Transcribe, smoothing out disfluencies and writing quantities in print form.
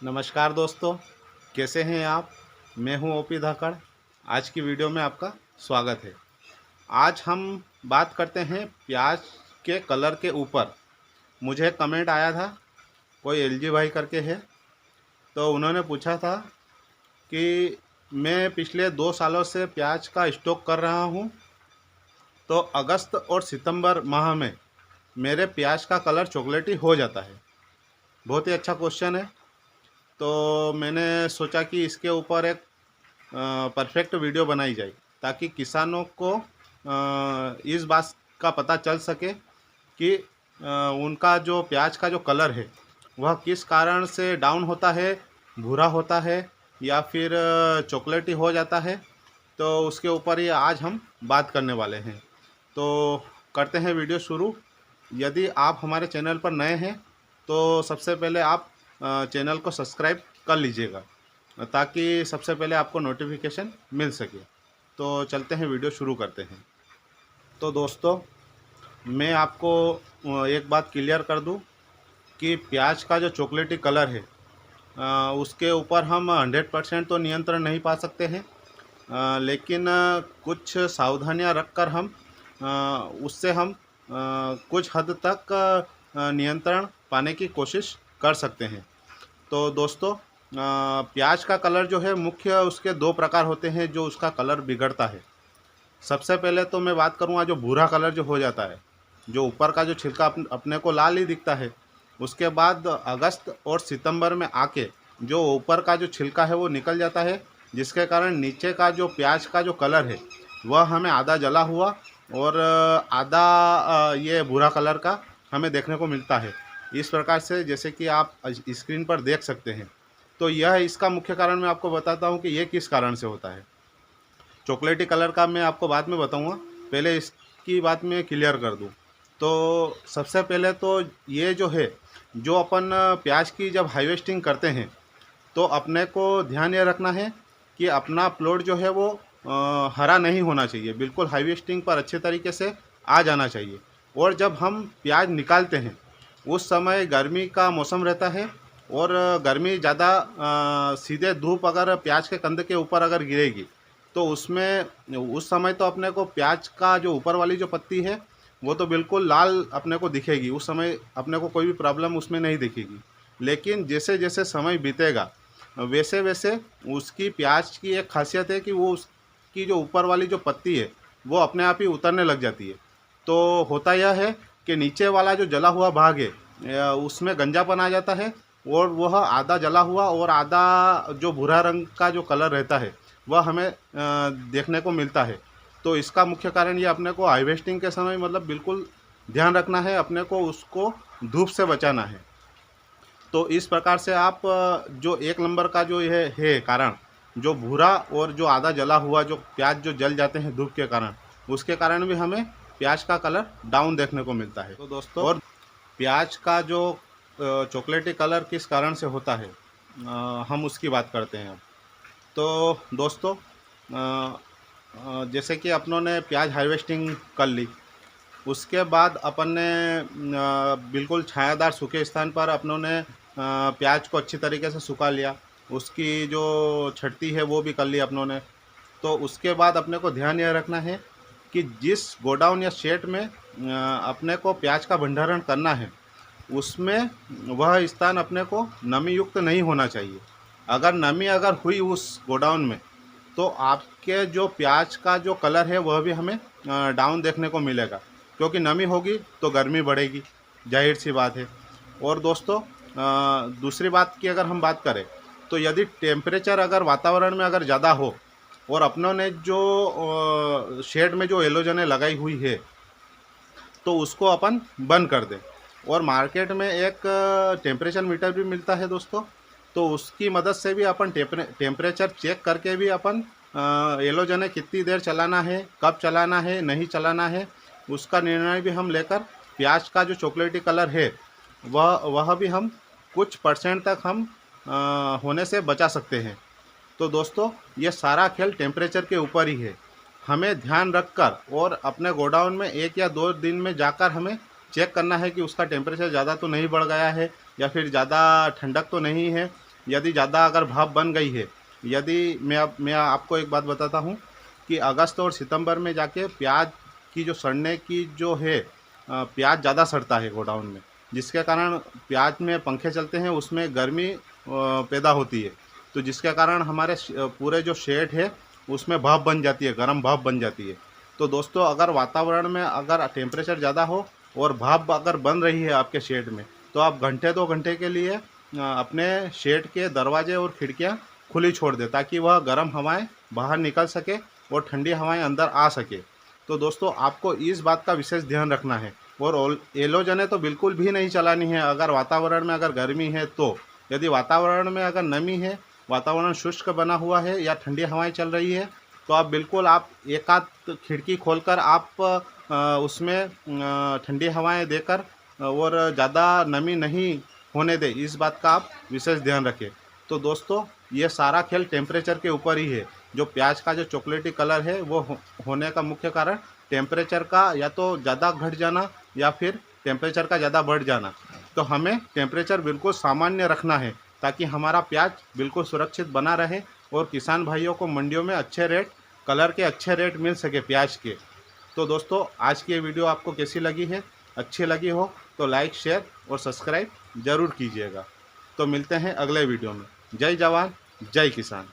नमस्कार दोस्तों, कैसे हैं आप। मैं हूं ओपी धाकड़। आज की वीडियो में आपका स्वागत है। आज हम बात करते हैं प्याज के कलर के ऊपर। मुझे कमेंट आया था, कोई एलजी भाई करके है, तो उन्होंने पूछा था कि मैं पिछले 2 सालों से प्याज का स्टॉक कर रहा हूं, तो अगस्त और सितंबर माह में मेरे प्याज का कलर चॉकलेटी हो जाता है। बहुत ही अच्छा क्वेश्चन है। तो मैंने सोचा कि इसके ऊपर एक परफेक्ट वीडियो बनाई जाए, ताकि किसानों को इस बात का पता चल सके कि उनका जो प्याज का जो कलर है वह किस कारण से डाउन होता है, भूरा होता है या फिर चॉकलेटी हो जाता है। तो उसके ऊपर ही आज हम बात करने वाले हैं। तो करते हैं वीडियो शुरू। यदि आप हमारे चैनल पर नए हैं तो सबसे पहले आप चैनल को सब्सक्राइब कर लीजिएगा, ताकि सबसे पहले आपको नोटिफिकेशन मिल सके। तो चलते हैं, वीडियो शुरू करते हैं। तो दोस्तों, मैं आपको एक बात क्लियर कर दूं कि प्याज का जो चॉकलेटी कलर है उसके ऊपर हम 100% तो नियंत्रण नहीं पा सकते हैं, लेकिन कुछ सावधानियां रखकर हम उससे हम कुछ हद तक नियंत्रण पाने की कोशिश कर सकते हैं। तो दोस्तों, प्याज का कलर जो है, मुख्य उसके 2 प्रकार होते हैं जो उसका कलर बिगड़ता है। सबसे पहले तो मैं बात करूँगा जो भूरा कलर जो हो जाता है, जो ऊपर का जो छिलका अपने को लाल ही दिखता है। उसके बाद अगस्त और सितंबर में आके जो ऊपर का जो छिलका है वो निकल जाता है, जिसके कारण नीचे का जो प्याज का जो कलर है वह हमें आधा जला हुआ और आधा ये भूरा कलर का हमें देखने को मिलता है। इस प्रकार से, जैसे कि आप स्क्रीन पर देख सकते हैं। तो यह इसका मुख्य कारण मैं आपको बताता हूँ कि ये किस कारण से होता है। चॉकलेटी कलर का मैं आपको बाद में बताऊंगा, पहले इसकी बात मैं क्लियर कर दूं। तो सबसे पहले तो ये जो है, जो अपन प्याज की जब हार्वेस्टिंग करते हैं तो अपने को ध्यान ये रखना है कि अपना प्लॉट जो है वो हरा नहीं होना चाहिए, बिल्कुल हार्वेस्टिंग पर अच्छे तरीके से आ जाना चाहिए। और जब हम प्याज निकालते हैं उस समय गर्मी का मौसम रहता है, और गर्मी ज़्यादा सीधे धूप अगर प्याज के कंद के ऊपर अगर गिरेगी तो उसमें उस समय तो अपने को प्याज का जो ऊपर वाली जो पत्ती है वो तो बिल्कुल लाल अपने को दिखेगी। उस समय अपने को कोई भी प्रॉब्लम उसमें नहीं दिखेगी। लेकिन जैसे जैसे समय बीतेगा वैसे वैसे उसकी प्याज की एक खासियत है कि वो उसकी जो ऊपर वाली जो पत्ती है वो अपने आप ही उतरने लग जाती है। तो होता यह है कि नीचे वाला जो जला हुआ भाग है उसमें गंजापन आ जाता है, और वह आधा जला हुआ और आधा जो भूरा रंग का जो कलर रहता है वह हमें देखने को मिलता है। तो इसका मुख्य कारण ये अपने को हार्वेस्टिंग के समय मतलब बिल्कुल ध्यान रखना है, अपने को उसको धूप से बचाना है। तो इस प्रकार से आप जो 1 नंबर का जो यह है कारण, जो भूरा और जो आधा जला हुआ जो प्याज जो जल जाते हैं धूप के कारण, उसके कारण भी हमें प्याज का कलर डाउन देखने को मिलता है। तो दोस्तों, और प्याज का जो चॉकलेटी कलर किस कारण से होता है, हम उसकी बात करते हैं अब। तो दोस्तों, जैसे कि अपनों ने प्याज हार्वेस्टिंग कर ली, उसके बाद अपन ने बिल्कुल छायादार सूखे स्थान पर अपनों ने प्याज को अच्छी तरीके से सुखा लिया। उसकी जो छट्टी है वो भी कर ली अपनों ने। तो उसके बाद अपने को ध्यान यह रखना है कि जिस गोडाउन या शेड में अपने को प्याज का भंडारण करना है उसमें वह स्थान अपने को नमी युक्त नहीं होना चाहिए। अगर नमी अगर हुई उस गोडाउन में तो आपके जो प्याज का जो कलर है वह भी हमें डाउन देखने को मिलेगा, क्योंकि नमी होगी तो गर्मी बढ़ेगी, जाहिर सी बात है। और दोस्तों, दूसरी बात की अगर हम बात करें तो यदि टेम्परेचर अगर वातावरण में अगर ज़्यादा हो और अपनों ने जो शेड में जो एलोजने लगाई हुई है तो उसको अपन बंद कर दें। और मार्केट में एक टेम्परेचर मीटर भी मिलता है दोस्तों, तो उसकी मदद से भी अपन टेम्परेचर चेक करके भी अपन एलोजने कितनी देर चलाना है, कब चलाना है, नहीं चलाना है, उसका निर्णय भी हम लेकर प्याज का जो चॉकलेटी कलर है वह भी हम कुछ % तक हम होने से बचा सकते हैं। तो दोस्तों, ये सारा खेल टेम्परेचर के ऊपर ही है। हमें ध्यान रखकर और अपने गोडाउन में 1 या 2 दिन में जाकर हमें चेक करना है कि उसका टेम्परेचर ज़्यादा तो नहीं बढ़ गया है या फिर ज़्यादा ठंडक तो नहीं है। यदि ज़्यादा अगर भाप बन गई है, यदि मैं आपको एक बात बताता हूँ कि अगस्त और सितंबर में जाके प्याज की जो सड़ने की जो है, प्याज ज़्यादा सड़ता है गोडाउन में, जिसके कारण प्याज में पंखे चलते हैं, उसमें गर्मी पैदा होती है। तो जिसके कारण हमारे पूरे जो शेड है उसमें भाप बन जाती है, गर्म भाप बन जाती है। तो दोस्तों, अगर वातावरण में अगर टेम्परेचर ज़्यादा हो और भाप अगर बन रही है आपके शेड में, तो आप घंटे 2 घंटे के लिए अपने शेड के दरवाजे और खिड़कियाँ खुली छोड़ दें, ताकि वह गर्म हवाएं बाहर निकल सके और ठंडी हवाएं अंदर आ सके। तो दोस्तों, आपको इस बात का विशेष ध्यान रखना है। और एलोजने तो बिल्कुल भी नहीं चलानी है अगर वातावरण में अगर गर्मी है तो। यदि वातावरण में अगर नमी है, वातावरण शुष्क बना हुआ है या ठंडी हवाएं चल रही है, तो आप बिल्कुल आप एक आध खिड़की खोलकर आप उसमें ठंडी हवाएं देकर और ज़्यादा नमी नहीं होने दें, इस बात का आप विशेष ध्यान रखें। तो दोस्तों, ये सारा खेल टेम्परेचर के ऊपर ही है। जो प्याज का जो चॉकलेटी कलर है वो होने का मुख्य कारण टेम्परेचर का या तो ज़्यादा घट जाना या फिर टेम्परेचर का ज़्यादा बढ़ जाना। तो हमें टेम्परेचर बिल्कुल सामान्य रखना है, ताकि हमारा प्याज बिल्कुल सुरक्षित बना रहे और किसान भाइयों को मंडियों में अच्छे रेट, कलर के अच्छे रेट मिल सके प्याज के। तो दोस्तों, आज की ये वीडियो आपको कैसी लगी है? अच्छी लगी हो तो लाइक, शेयर और सब्सक्राइब ज़रूर कीजिएगा। तो मिलते हैं अगले वीडियो में। जय जवान, जय किसान।